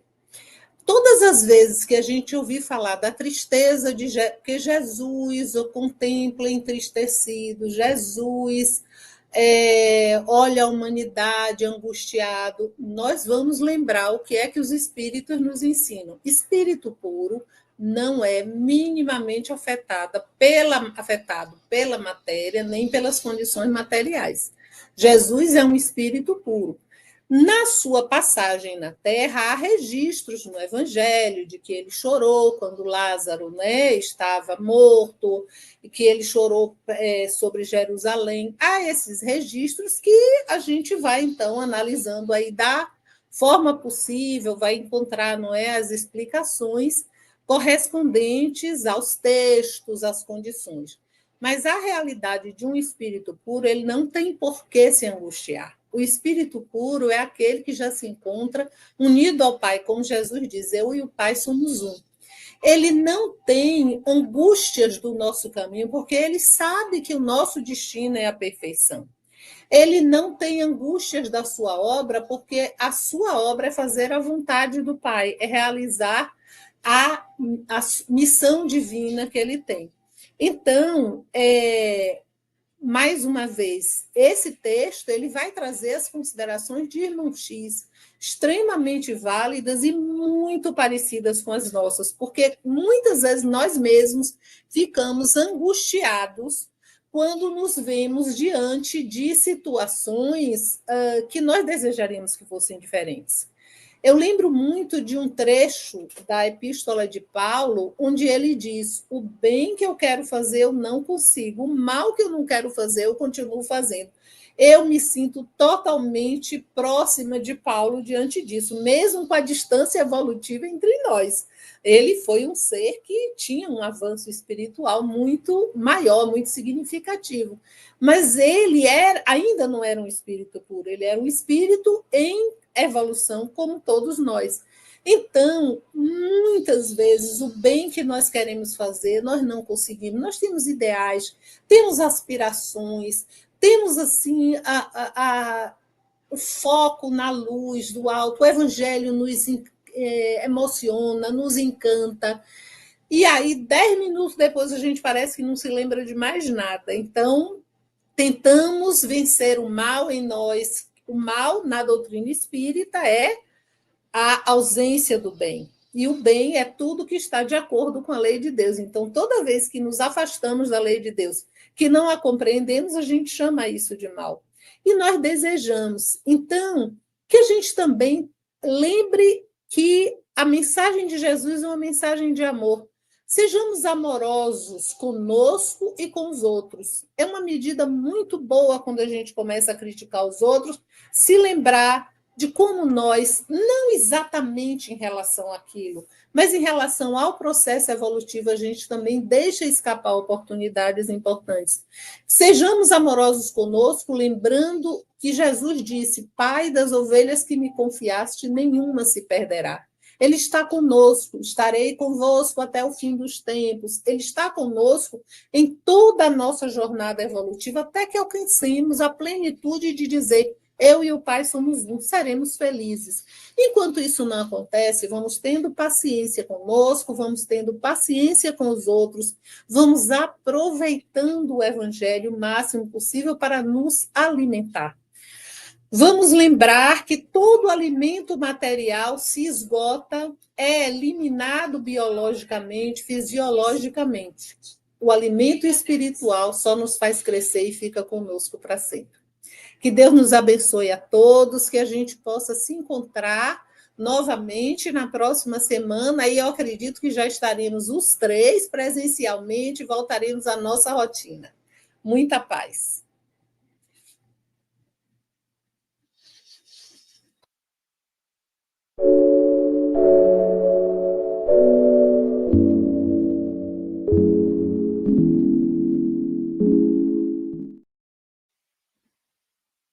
Todas as vezes que a gente ouvir falar da tristeza de que Jesus o contempla entristecido, Jesus olha a humanidade angustiado, nós vamos lembrar o que é que os espíritos nos ensinam. Espírito puro não é minimamente afetado pela matéria, nem pelas condições materiais. Jesus é um espírito puro. Na sua passagem na Terra, há registros no Evangelho de que ele chorou quando Lázaro, né, estava morto, e que ele chorou sobre Jerusalém. Há esses registros que a gente vai, então, analisando aí da forma possível, vai encontrar, não é, as explicações correspondentes aos textos, às condições. Mas a realidade de um espírito puro, ele não tem por que se angustiar. O espírito puro é aquele que já se encontra unido ao Pai, como Jesus diz, eu e o Pai somos um. Ele não tem angústias do nosso caminho, porque ele sabe que o nosso destino é a perfeição. Ele não tem angústias da sua obra, porque a sua obra é fazer a vontade do Pai, é realizar a missão divina que ele tem. Então, mais uma vez, esse texto ele vai trazer as considerações de Irmão X, extremamente válidas e muito parecidas com as nossas, porque muitas vezes nós mesmos ficamos angustiados quando nos vemos diante de situações que nós desejaríamos que fossem diferentes. Eu lembro muito de um trecho da Epístola de Paulo, onde ele diz: o bem que eu quero fazer eu não consigo, o mal que eu não quero fazer eu continuo fazendo. Eu me sinto totalmente próxima de Paulo diante disso, mesmo com a distância evolutiva entre nós. Ele foi um ser que tinha um avanço espiritual muito maior, muito significativo. Mas ele ainda não era um espírito puro, ele era um espírito em evolução, como todos nós. Então, muitas vezes, o bem que nós queremos fazer, nós não conseguimos. Nós temos ideais, temos aspirações, temos assim o foco na luz do alto. O Evangelho nos emociona, nos encanta. E aí, 10 minutos depois, a gente parece que não se lembra de mais nada. Então, tentamos vencer o mal em nós. O mal, na doutrina espírita, é a ausência do bem. E o bem é tudo que está de acordo com a lei de Deus. Então, toda vez que nos afastamos da lei de Deus, que não a compreendemos, a gente chama isso de mal. E nós desejamos. Então, que a gente também lembre que a mensagem de Jesus é uma mensagem de amor. Sejamos amorosos conosco e com os outros. É uma medida muito boa quando a gente começa a criticar os outros, se lembrar de como nós, não exatamente em relação àquilo, mas em relação ao processo evolutivo, a gente também deixa escapar oportunidades importantes. Sejamos amorosos conosco, lembrando que Jesus disse: Pai, das ovelhas que me confiaste, nenhuma se perderá. Ele está conosco, estarei convosco até o fim dos tempos. Ele está conosco em toda a nossa jornada evolutiva, até que alcancemos a plenitude de dizer: eu e o Pai somos um, seremos felizes. Enquanto isso não acontece, vamos tendo paciência conosco, vamos tendo paciência com os outros, vamos aproveitando o Evangelho o máximo possível para nos alimentar. Vamos lembrar que todo alimento material se esgota, é eliminado biologicamente, fisiologicamente. O alimento espiritual só nos faz crescer e fica conosco para sempre. Que Deus nos abençoe a todos, que a gente possa se encontrar novamente na próxima semana, e eu acredito que já estaremos os três presencialmente, voltaremos à nossa rotina. Muita paz.